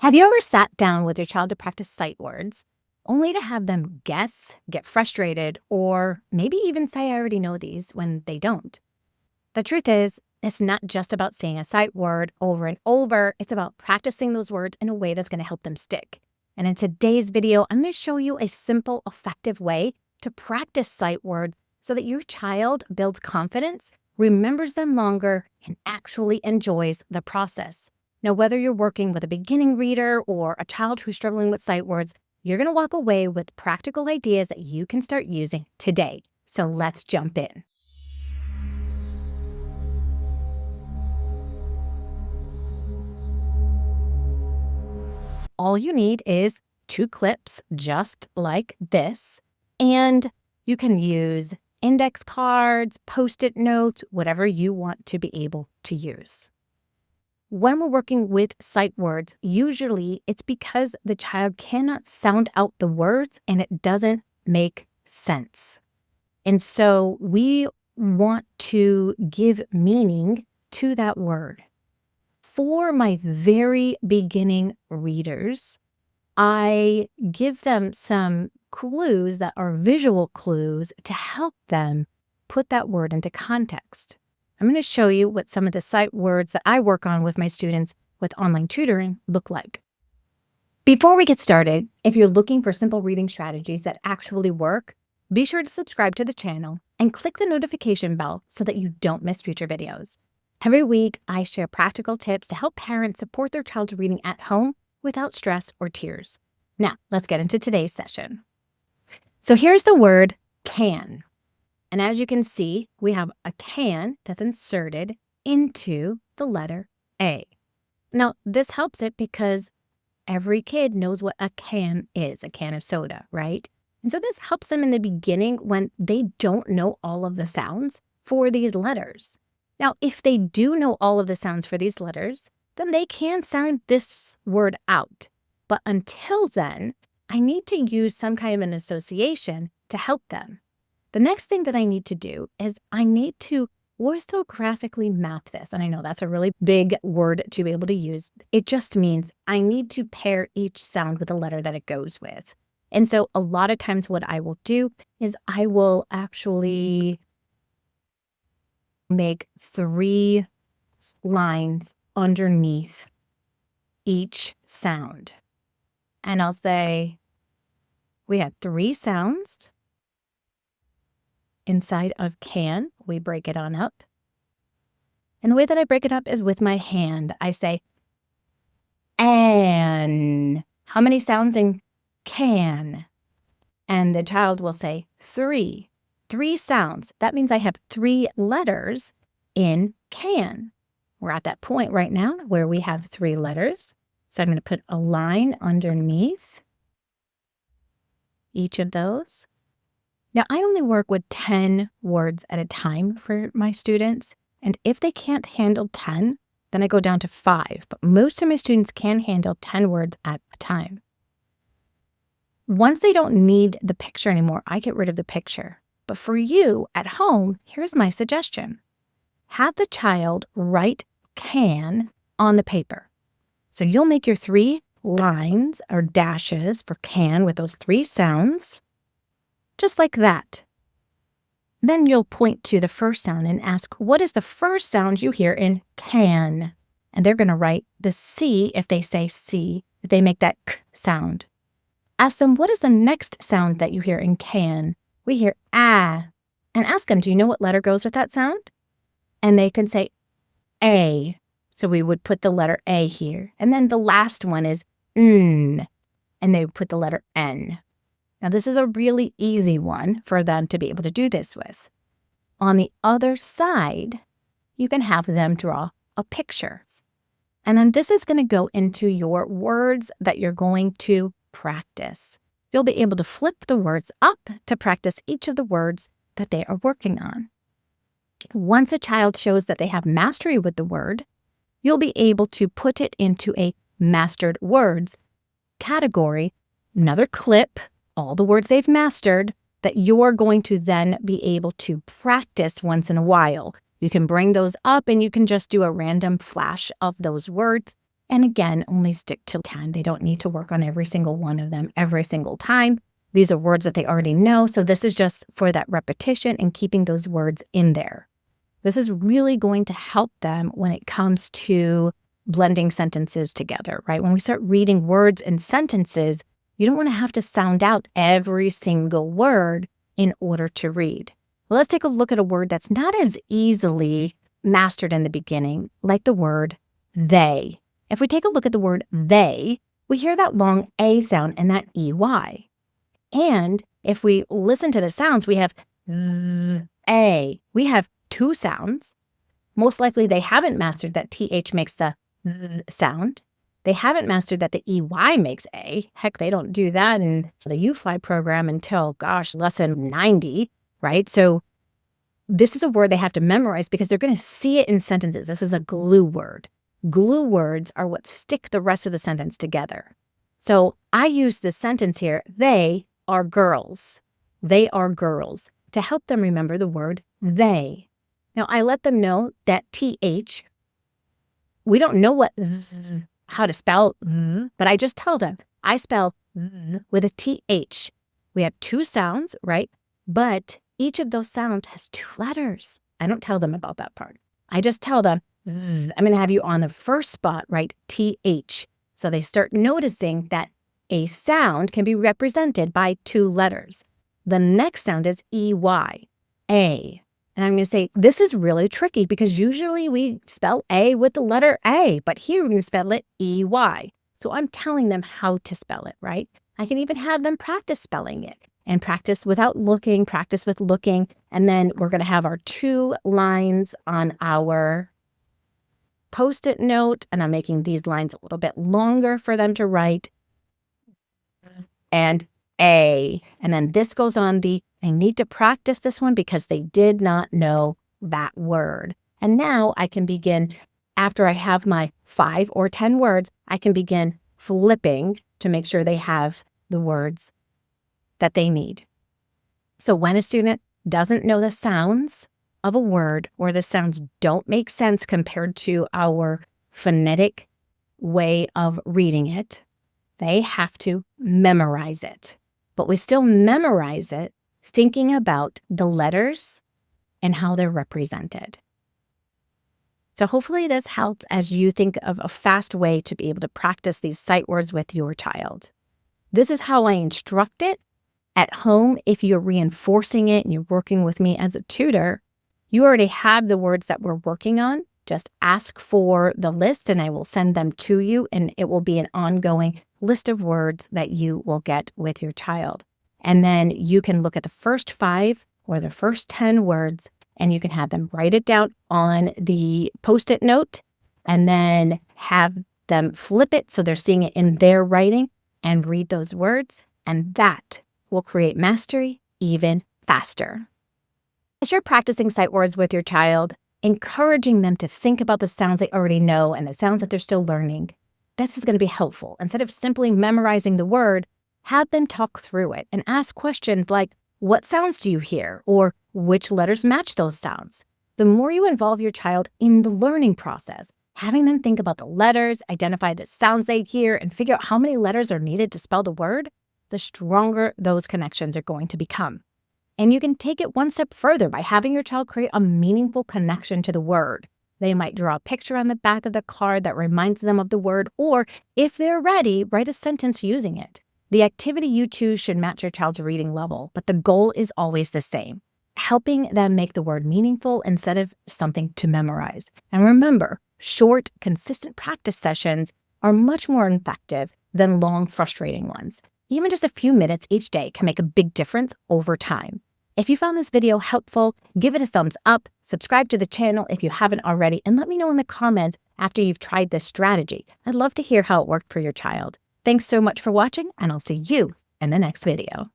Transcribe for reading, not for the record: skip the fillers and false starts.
Have you ever sat down with your child to practice sight words, only to have them guess, get frustrated, or maybe even say, I already know these when they don't? The truth is, it's not just about saying a sight word over and over. It's about practicing those words in a way that's going to help them stick. And in today's video, I'm going to show you a simple, effective way to practice sight words so that your child builds confidence, remembers them longer, and actually enjoys the process. Now, whether you're working with a beginning reader or a child who's struggling with sight words, you're going to walk away with practical ideas that you can start using today. So let's jump in. All you need is 2 clips just like this, and you can use index cards, Post-it notes, whatever you want to be able to use. When we're working with sight words, usually it's because the child cannot sound out the words and it doesn't make sense. And so we want to give meaning to that word. For my very beginning readers, I give them some clues that are visual clues to help them put that word into context. I'm going to show you what some of the sight words that I work on with my students with online tutoring look like. Before we get started, if you're looking for simple reading strategies that actually work, be sure to subscribe to the channel and click the notification bell so that you don't miss future videos. Every week, I share practical tips to help parents support their child's reading at home without stress or tears. Now, let's get into today's session. So here's the word can. And as you can see, we have a can that's inserted into the letter A. Now, this helps it because every kid knows what a can is, a can of soda, right? And so this helps them in the beginning when they don't know all of the sounds for these letters. Now, if they do know all of the sounds for these letters, then they can sound this word out. But until then, I need to use some kind of an association to help them. The next thing that I need to do is I need to orthographically map this. And I know that's a really big word to be able to use. It just means I need to pair each sound with a letter that it goes with. And so a lot of times what I will do is I will actually make 3 lines underneath each sound. And I'll say, we have 3 sounds. Inside of can, we break it on up. And the way that I break it up is with my hand. I say, an. How many sounds in can? And the child will say 3. 3 sounds. That means I have 3 letters in can. We're at that point right now where we have 3 letters. So I'm going to put a line underneath each of those. Now, I only work with 10 words at a time for my students. And if they can't handle 10, then I go down to 5. But most of my students can handle 10 words at a time. Once they don't need the picture anymore, I get rid of the picture. But for you at home, here's my suggestion. Have the child write can on the paper. So you'll make your 3 lines or dashes for can with those 3 sounds, just like that. Then you'll point to the first sound and ask, what is the first sound you hear in can? And they're going to write the C if they say C, if they make that K sound. Ask them, what is the next sound that you hear in can? We hear ah. And ask them, do you know what letter goes with that sound? And they can say A. So we would put the letter A here. And then the last one is N. And they would put the letter N. Now, this is a really easy one for them to be able to do this with. On the other side, you can have them draw a picture. And then this is going to go into your words that you're going to practice. You'll be able to flip the words up to practice each of the words that they are working on. Once a child shows that they have mastery with the word, you'll be able to put it into a mastered words category, another clip, all the words they've mastered that you're going to then be able to practice once in a while. You can bring those up and you can just do a random flash of those words. And again, only stick to 10. They don't need to work on every single one of them every single time. These are words that they already know. So this is just for that repetition and keeping those words in there. This is really going to help them when it comes to blending sentences together, right? When we start reading words and sentences, you don't want to have to sound out every single word in order to read. Well, let's take a look at a word that's not as easily mastered in the beginning, like the word they. If we take a look at the word they, we hear that long A sound and that EY. And if we listen to the sounds, we have A. We have two sounds. Most likely they haven't mastered that TH makes the sound. They haven't mastered that the EY makes A. Heck, they don't do that in the UFly program until, lesson 90, right? So this is a word they have to memorize because they're going to see it in sentences. This is a glue word. Glue words are what stick the rest of the sentence together. So I use this sentence here, they are girls. They are girls, to help them remember the word they. Now, I let them know that TH, we don't know how to spell, but I just tell them, I spell with a TH. We have two sounds, right? But each of those sounds has two letters. I don't tell them about that part. I just tell them, I'm going to have you on the first spot, right? TH. So they start noticing that a sound can be represented by two letters. The next sound is EY, A. And I'm going to say, this is really tricky because usually we spell A with the letter A, but here we spell it EY. So I'm telling them how to spell it, right? I can even have them practice spelling it and practice without looking, practice with looking. And then we're going to have our 2 lines on our Post-it note. And I'm making these lines a little bit longer for them to write. And A. And then this goes on I need to practice this one because they did not know that word. And now I can begin, after I have my 5 or 10 words, I can begin flipping to make sure they have the words that they need. So when a student doesn't know the sounds of a word or the sounds don't make sense compared to our phonetic way of reading it, they have to memorize it. But we still memorize it thinking about the letters and how they're represented. So hopefully this helps as you think of a fast way to be able to practice these sight words with your child. This is how I instruct it at home. If you're reinforcing it and you're working with me as a tutor, you already have the words that we're working on. Just ask for the list and I will send them to you, and it will be an ongoing list of words that you will get with your child. And then you can look at the first 5 or the first 10 words and you can have them write it down on the Post-it note and then have them flip it so they're seeing it in their writing and read those words. And that will create mastery even faster. As you're practicing sight words with your child, encouraging them to think about the sounds they already know and the sounds that they're still learning, this is going to be helpful. Instead of simply memorizing the word, have them talk through it and ask questions like, what sounds do you hear? Or which letters match those sounds? The more you involve your child in the learning process, having them think about the letters, identify the sounds they hear, and figure out how many letters are needed to spell the word, the stronger those connections are going to become. And you can take it one step further by having your child create a meaningful connection to the word. They might draw a picture on the back of the card that reminds them of the word, or if they're ready, write a sentence using it. The activity you choose should match your child's reading level, but the goal is always the same, helping them make the word meaningful instead of something to memorize. And remember, short, consistent practice sessions are much more effective than long, frustrating ones. Even just a few minutes each day can make a big difference over time. If you found this video helpful, give it a thumbs up, subscribe to the channel if you haven't already, and let me know in the comments after you've tried this strategy. I'd love to hear how it worked for your child. Thanks so much for watching, and I'll see you in the next video.